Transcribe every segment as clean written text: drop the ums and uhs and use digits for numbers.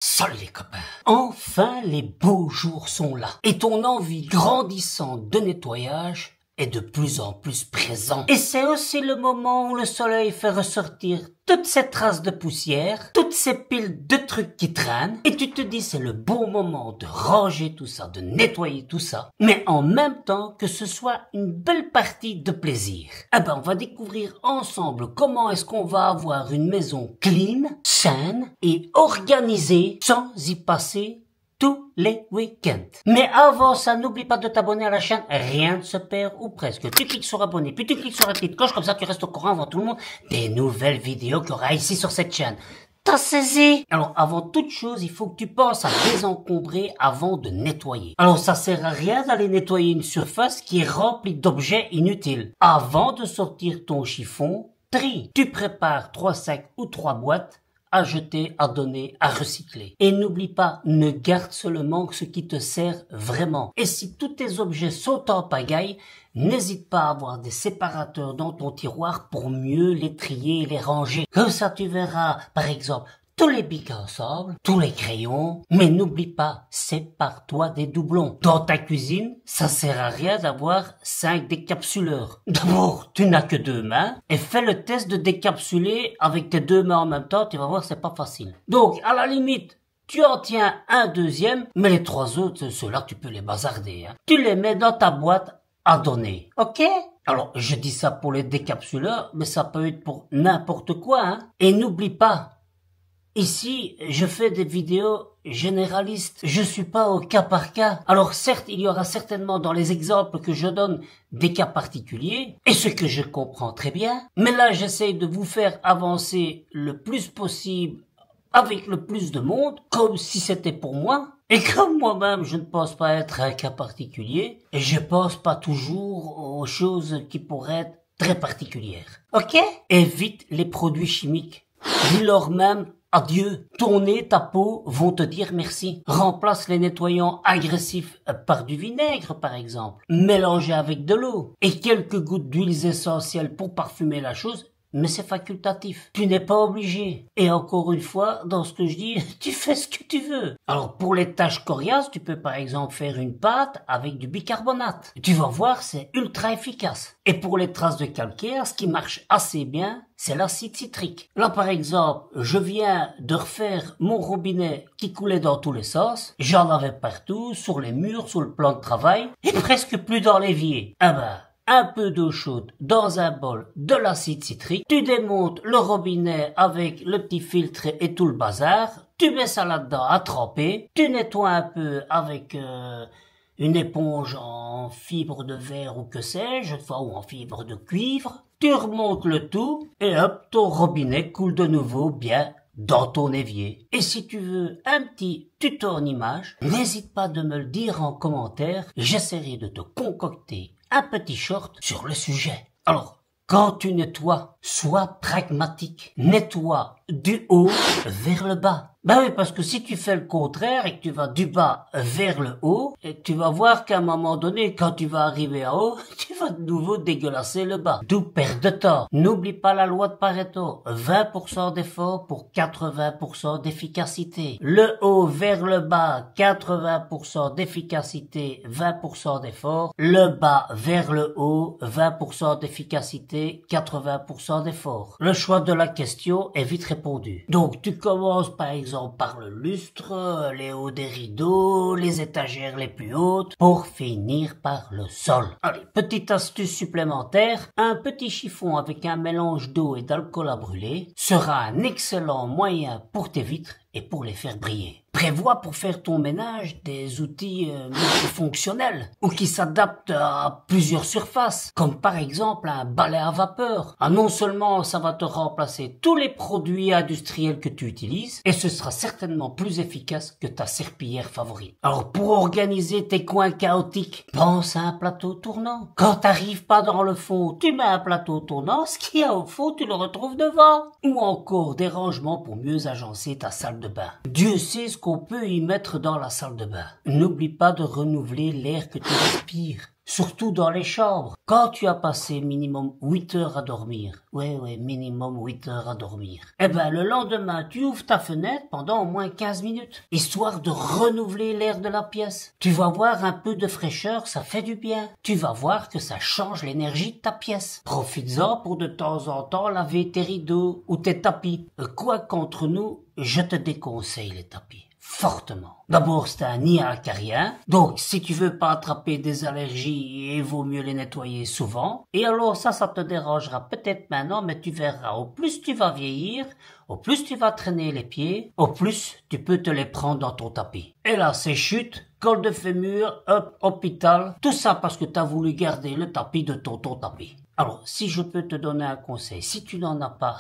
Salut les copains. Enfin les beaux jours sont là. Et ton envie grandissante de nettoyage est de plus en plus présent. Et c'est aussi le moment où le soleil fait ressortir toutes ces traces de poussière, toutes ces piles de trucs qui traînent, et tu te dis c'est le bon moment de ranger tout ça, de nettoyer tout ça, mais en même temps que ce soit une belle partie de plaisir. Eh ben on va découvrir ensemble comment est-ce qu'on va avoir une maison clean, saine et organisée sans y passer tous les week-ends. Mais avant ça, n'oublie pas de t'abonner à la chaîne, rien ne se perd ou presque. Tu cliques sur abonner, puis tu cliques sur la petite cloche, comme ça tu restes au courant avant tout le monde des nouvelles vidéos qu'il y aura ici sur cette chaîne. T'as saisi? Alors avant toute chose, il faut que tu penses à désencombrer avant de nettoyer. Alors ça sert à rien d'aller nettoyer une surface qui est remplie d'objets inutiles. Avant de sortir ton chiffon, trie. Tu prépares 3 sacs ou 3 boîtes à jeter, à donner, à recycler. Et n'oublie pas, ne garde seulement ce qui te sert vraiment. Et si tous tes objets sont en pagaille, n'hésite pas à avoir des séparateurs dans ton tiroir pour mieux les trier et les ranger. Comme ça, tu verras, par exemple, tous les bics ensemble, tous les crayons, mais n'oublie pas, sépare-toi des doublons. Dans ta cuisine, ça sert à rien d'avoir 5 décapsuleurs. D'abord, tu n'as que 2 mains, et fais le test de décapsuler avec tes 2 mains en même temps, tu vas voir, c'est pas facile. Donc, à la limite, tu en tiens un deuxième, mais les 3 autres, ceux-là, tu peux les bazarder, hein. Tu les mets dans ta boîte à donner, ok? Alors, je dis ça pour les décapsuleurs, mais ça peut être pour n'importe quoi, hein. Et n'oublie pas, ici, je fais des vidéos généralistes. Je suis pas au cas par cas. Alors certes, il y aura certainement dans les exemples que je donne des cas particuliers, et ce que je comprends très bien. Mais là, j'essaye de vous faire avancer le plus possible avec le plus de monde, comme si c'était pour moi. Et comme moi-même, je ne pense pas être un cas particulier, et je pense pas toujours aux choses qui pourraient être très particulières. Ok? Évite les produits chimiques. Dis-leur même adieu. Ton nez, ta peau vont te dire merci. Remplace les nettoyants agressifs par du vinaigre, par exemple. Mélangé avec de l'eau. Et quelques gouttes d'huiles essentielles pour parfumer la chose. Mais c'est facultatif. Tu n'es pas obligé. Et encore une fois, dans ce que je dis, tu fais ce que tu veux. Alors, pour les taches coriaces, tu peux par exemple faire une pâte avec du bicarbonate. Tu vas voir, c'est ultra efficace. Et pour les traces de calcaire, ce qui marche assez bien, c'est l'acide citrique. Là, par exemple, je viens de refaire mon robinet qui coulait dans tous les sens. J'en avais partout, sur les murs, sur le plan de travail, et presque plus dans l'évier. Ah ben, un peu d'eau chaude dans un bol, de l'acide citrique, tu démontes le robinet avec le petit filtre et tout le bazar, tu mets ça là-dedans à tremper, tu nettoies un peu avec une éponge en fibre de verre ou que sais-je, ou en fibre de cuivre, tu remontes le tout et hop, ton robinet coule de nouveau bien dans ton évier. Et si tu veux un petit tuto en image, n'hésite pas de me le dire en commentaire, j'essaierai de te concocter un petit short sur le sujet. Alors, quand tu nettoies, sois pragmatique. Nettoie du haut vers le bas. Ben oui, parce que si tu fais le contraire et que tu vas du bas vers le haut, et tu vas voir qu'à un moment donné, quand tu vas arriver en haut, tu vas de nouveau dégueulasser le bas. D'où perdre de temps. N'oublie pas la loi de Pareto. 20% d'effort pour 80% d'efficacité. Le haut vers le bas, 80% d'efficacité, 20% d'effort. Le bas vers le haut, 20% d'efficacité, 80% d'effort. Le choix de la question est vite répondu. Donc tu commences par exemple par le lustre, les hauts des rideaux, les étagères les plus hautes, pour finir par le sol. Allez, petite astuce supplémentaire, un petit chiffon avec un mélange d'eau et d'alcool à brûler sera un excellent moyen pour tes vitres et pour les faire briller. Prévois pour faire ton ménage des outils multifonctionnels ou qui s'adaptent à plusieurs surfaces, comme par exemple un balai à vapeur. Ah, non seulement ça va te remplacer tous les produits industriels que tu utilises, et ce sera certainement plus efficace que ta serpillière favorite. Alors pour organiser tes coins chaotiques, pense à un plateau tournant. Quand t'arrives pas dans le fond, tu mets un plateau tournant, ce qu'il y a au fond, tu le retrouves devant. Ou encore des rangements pour mieux agencer ta salle de bain. Dieu sait ce qu'on peut y mettre dans la salle de bain. N'oublie pas de renouveler l'air que tu respires. surtout dans les chambres. Quand tu as passé minimum 8 heures à dormir, minimum 8 heures à dormir, le lendemain, tu ouvres ta fenêtre pendant au moins 15 minutes, histoire de renouveler l'air de la pièce. Tu vas voir un peu de fraîcheur, ça fait du bien. Tu vas voir que ça change l'énergie de ta pièce. Profites-en pour de temps en temps laver tes rideaux ou tes tapis. Quoi qu'entre nous, je te déconseille les tapis. Fortement. D'abord, c'est un nid à acariens, donc si tu veux pas attraper des allergies, il vaut mieux les nettoyer souvent. Et alors ça te dérangera peut-être maintenant, mais tu verras, au plus tu vas vieillir, au plus tu vas traîner les pieds, au plus tu peux te les prendre dans ton tapis. Et là, c'est chute, col de fémur, hop, hôpital, tout ça parce que t'as voulu garder le tapis de ton tapis. Alors, si je peux te donner un conseil, si tu n'en as pas,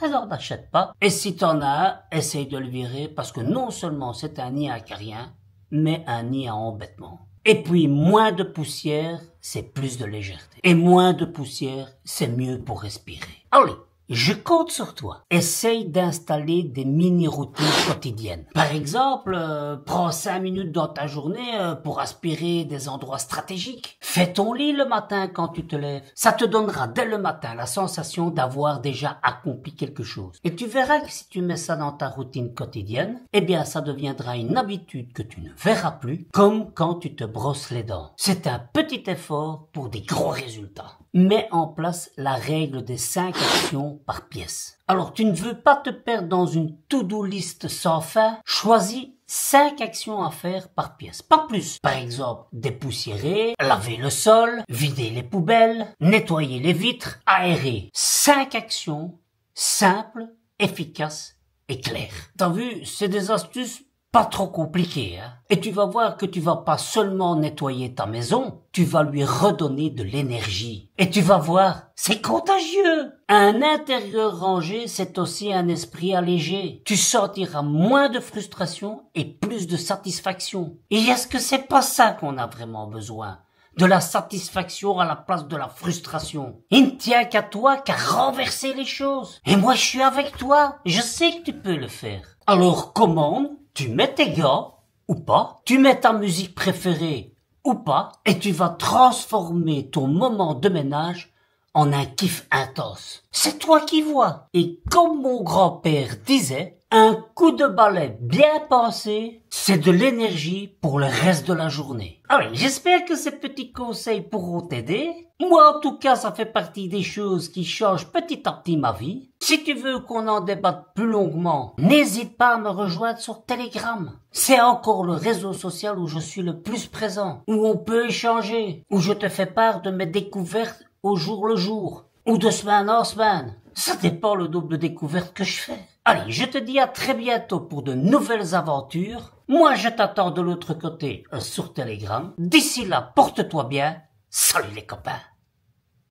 alors n'achète pas. Et si t'en as un, essaye de le virer parce que non seulement c'est un nid à acariens, mais un nid à embêtement. Et puis, moins de poussière, c'est plus de légèreté. Et moins de poussière, c'est mieux pour respirer. Allez, je compte sur toi. Essaye d'installer des mini-routines quotidiennes. Par exemple, prends 5 minutes dans ta journée pour aspirer des endroits stratégiques. Fais ton lit le matin quand tu te lèves. Ça te donnera dès le matin la sensation d'avoir déjà accompli quelque chose. Et tu verras que si tu mets ça dans ta routine quotidienne, ça deviendra une habitude que tu ne verras plus, comme quand tu te brosses les dents. C'est un petit effort pour des gros résultats. Mets en place la règle des 5 actions par pièce. Alors, tu ne veux pas te perdre dans une to-do list sans fin? Choisis 5 actions à faire par pièce, pas plus. Par exemple, dépoussiérer, laver le sol, vider les poubelles, nettoyer les vitres, aérer. 5 actions simples, efficaces et claires. T'as vu, c'est des astuces pas trop compliqué, hein. Et tu vas voir que tu vas pas seulement nettoyer ta maison, tu vas lui redonner de l'énergie. Et tu vas voir, c'est contagieux. Un intérieur rangé, c'est aussi un esprit allégé. Tu sentiras moins de frustration et plus de satisfaction. Et est-ce que c'est pas ça qu'on a vraiment besoin? De la satisfaction à la place de la frustration. Il ne tient qu'à toi qu'à renverser les choses. Et moi, je suis avec toi. Je sais que tu peux le faire. Alors, commande. Tu mets tes gants, ou pas, tu mets ta musique préférée, ou pas, et tu vas transformer ton moment de ménage en un kiff intense. C'est toi qui vois. Et comme mon grand-père disait, un coup de balai bien pensé, c'est de l'énergie pour le reste de la journée. Allez, j'espère que ces petits conseils pourront t'aider. Moi, en tout cas, ça fait partie des choses qui changent petit à petit ma vie. Si tu veux qu'on en débatte plus longuement, n'hésite pas à me rejoindre sur Telegram. C'est encore le réseau social où je suis le plus présent, où on peut échanger, où je te fais part de mes découvertes au jour le jour, ou de semaine en semaine. Ça dépend le nombre de découvertes que je fais. Allez, je te dis à très bientôt pour de nouvelles aventures. Moi, je t'attends de l'autre côté sur Telegram. D'ici là, porte-toi bien. Salut les copains.